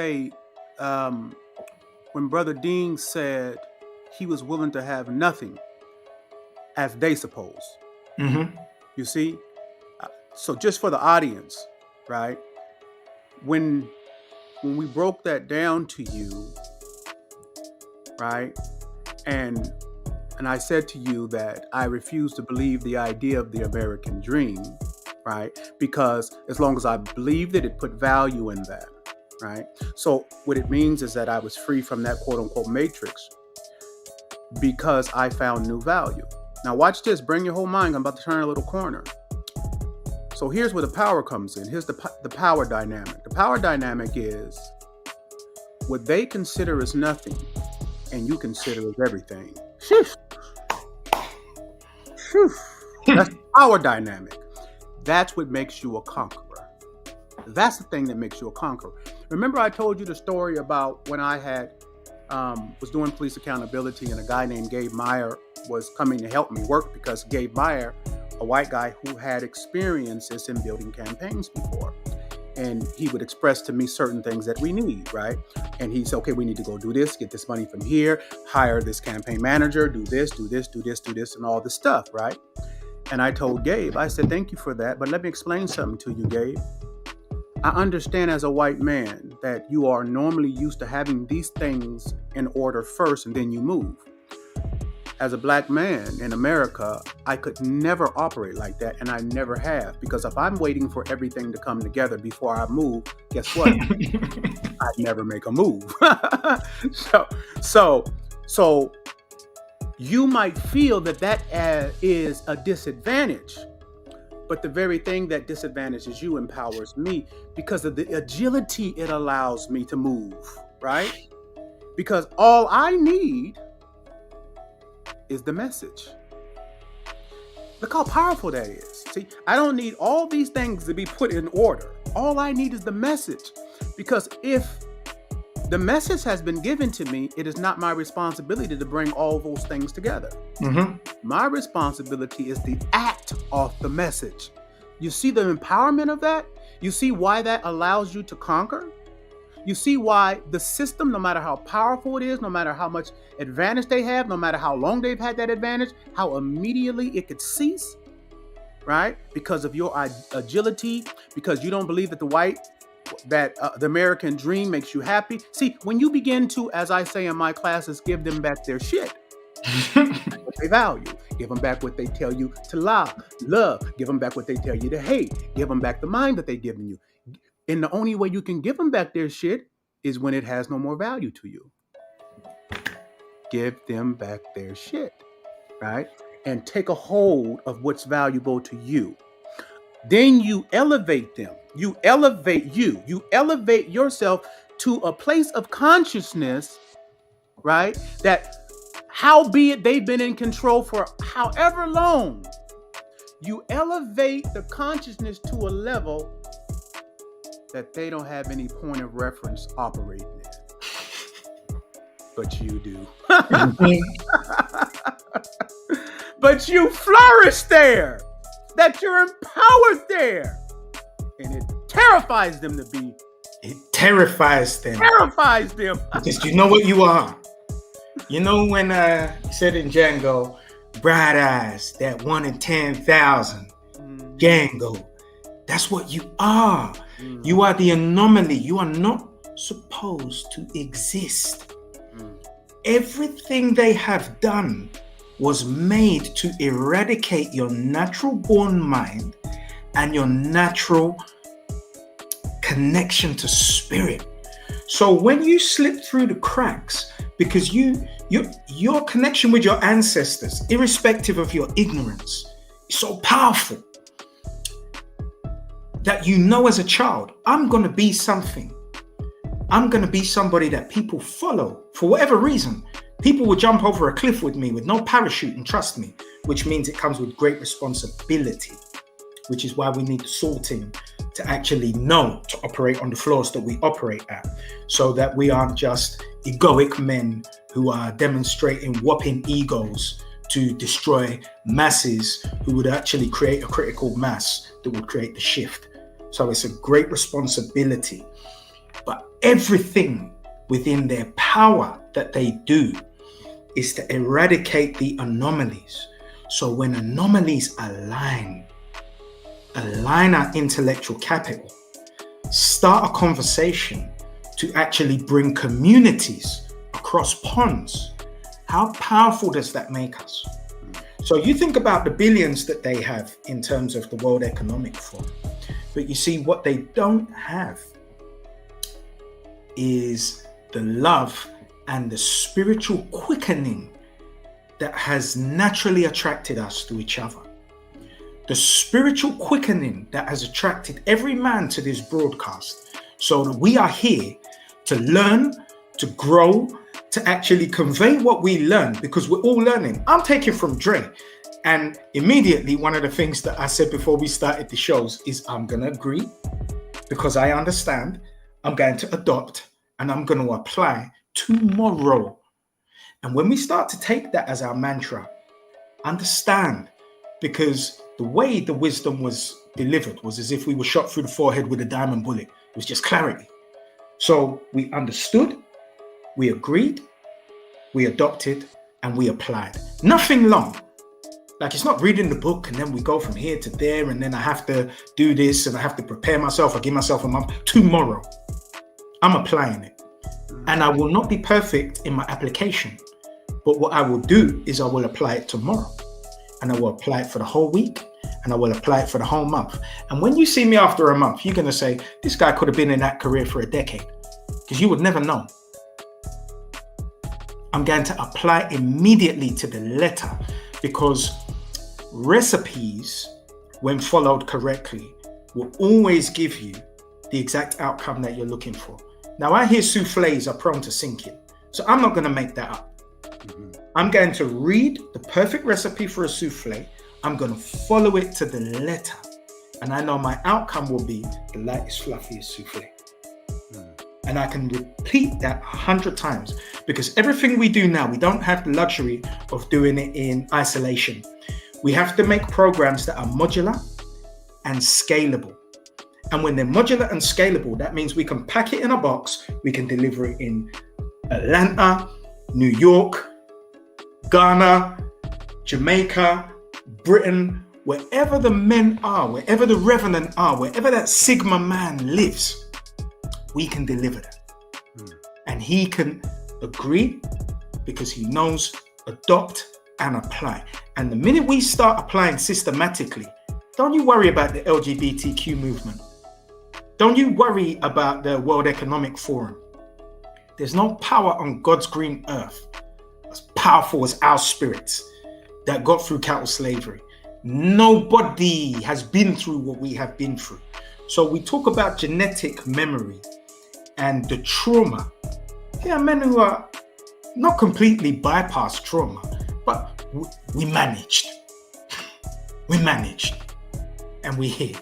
Hey, um, when Brother Dean said he was willing to have nothing, as they suppose. Mm-hmm. You see? So just for the audience, right? When when we broke that down to you, right? And and I said to you that I refuse to believe the idea of the American dream, right? Because as long as I believed it, it put value in that, right? So what it means is that I was free from that quote unquote matrix because I found new value. Now watch this. Bring your whole mind. I'm about to turn a little corner. So here's where the power comes in. Here's the power dynamic. The power dynamic is what they consider as nothing and you consider as everything. Sheesh. Sheesh. That's the power dynamic. That's what makes you a conqueror. That's the thing that makes you a conqueror. Remember I told you the story about when I had was doing police accountability and a guy named Gabe Meyer was coming to help me work because Gabe Meyer, a white guy who had experiences in building campaigns before. And he would express to me certain things that we need, right? And he said, okay, we need to go do this, get this money from here, hire this campaign manager, do this, do this, do this, do this, and all this stuff, right? And I told Gabe, I said, thank you for that, but let me explain something to you, Gabe. I understand as a white man that you are normally used to having these things in order first and then you move. As a black man in America, I could never operate like that, and I never have, because if I'm waiting for everything to come together before I move, guess what? I'd never make a move. So you might feel that is a disadvantage, but the very thing that disadvantages you empowers me because of the agility it allows me to move, right? Because all I need is the message. Look how powerful that is. See, I don't need all these things to be put in order. All I need is the message. Because if the message has been given to me, it is not my responsibility to bring all those things together. Mm-hmm. My responsibility is the act of the message. You see the empowerment of that? You see why that allows you to conquer? You see why the system, no matter how powerful it is, no matter how much advantage they have, no matter how long they've had that advantage, how immediately it could cease, right? Because of your agility, because you don't believe that the American dream makes you happy. See, when you begin to, as I say in my classes, give them back their shit, what they value, give them back what they tell you to love, give them back what they tell you to hate, give them back the mind that they've given you. And the only way you can give them back their shit is when it has no more value to you. Give them back their shit, right? And take a hold of what's valuable to you. Then you elevate them. You elevate yourself to a place of consciousness, right? That howbeit they've been in control for however long, you elevate the consciousness to a level that they don't have any point of reference operating in. But you do. But you flourish there. That you're empowered there. And it terrifies them to be. It terrifies them. Because you know what you are. You know when he said in Django, bright eyes, that 1 in 10,000. Django. That's what you are. You are the anomaly. You are not supposed to exist. Everything they have done was made to eradicate your natural born mind and your natural connection to spirit. So when you slip through the cracks, because your connection with your ancestors, irrespective of your ignorance, is so powerful. That you know as a child, I'm going to be something. I'm going to be somebody that people follow for whatever reason. People will jump over a cliff with me with no parachute and trust me, which means it comes with great responsibility, which is why we need the sorting to actually know to operate on the floors that we operate at, so that we aren't just egoic men who are demonstrating whopping egos to destroy masses who would actually create a critical mass that would create the shift. So it's a great responsibility. But everything within their power that they do is to eradicate the anomalies. So when anomalies align our intellectual capital, start a conversation to actually bring communities across ponds, how powerful does that make us? So you think about the billions that they have in terms of the World Economic Forum, but you see what they don't have is the love and the spiritual quickening that has naturally attracted us to each other. The spiritual quickening that has attracted every man to this broadcast, so that we are here to learn, to grow, to actually convey what we learn, because we're all learning. I'm taking from Dre. And immediately, one of the things that I said before we started the shows is I'm going to agree, because I understand, I'm going to adopt, and I'm going to apply tomorrow. And when we start to take that as our mantra, understand, because the way the wisdom was delivered was as if we were shot through the forehead with a diamond bullet. It was just clarity. So we understood, we agreed, we adopted, and we applied. Nothing long. Like, it's not reading the book and then we go from here to there and then I have to do this and I have to prepare myself. I give myself a month. Tomorrow, I'm applying it. And I will not be perfect in my application. But what I will do is I will apply it tomorrow. And I will apply it for the whole week. And I will apply it for the whole month. And when you see me after a month, you're going to say, this guy could have been in that career for a decade. Because you would never know. I'm going to apply immediately to the letter, because recipes, when followed correctly, will always give you the exact outcome that you're looking for. Now, I hear souffles are prone to sinking, so I'm not going to make that up. I'm going to read the perfect recipe for a souffle. I'm going to follow it to the letter. And I know my outcome will be the lightest, fluffiest souffle. And I can repeat that 100 times, because everything we do now, we don't have the luxury of doing it in isolation. We have to make programs that are modular and scalable. And when they're modular and scalable, that means we can pack it in a box. We can deliver it in Atlanta, New York, Ghana, Jamaica, Britain, wherever the men are, wherever the revenant are, wherever that Sigma man lives, we can deliver that. And he can agree, because he knows, adopt and apply. And the minute we start applying systematically, don't you worry about the LGBTQ movement. Don't you worry about the World Economic Forum. There's no power on God's green earth as powerful as our spirits that got through cattle slavery. Nobody has been through what we have been through. So we talk about genetic memory and the trauma. There are men who are not completely bypassed trauma, but we managed. We managed. And we're here.